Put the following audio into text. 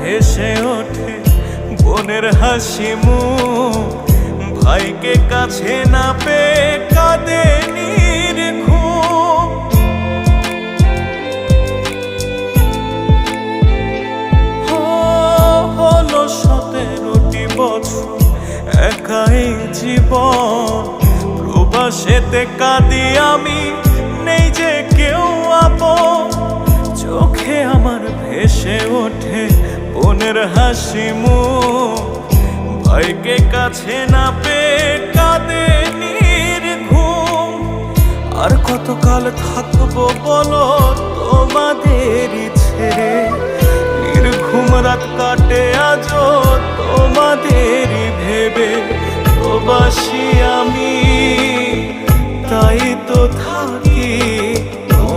ভেসে ওঠে বোনের হাসি মুখ, ভাইকে কাছে না পেয়ে কাঁদে নির্ঘুম। হলো 17টি বছর একাই জীবন, প্রবাসেতে কাঁদি আমি, নেই যে কেউ আপন। চোখে আমার ভেসে ওঠে বোনের হাসি মুখ, ভাইকে কাছে না পেয়ে কাঁদে নির্ঘুম। আর কতকাল থাকবো বলো তোমাদেরই ছেড়ে, নির্ঘুম রাত কাটে আজও তোমাদেরই ভেবে। প্রবাসী আমি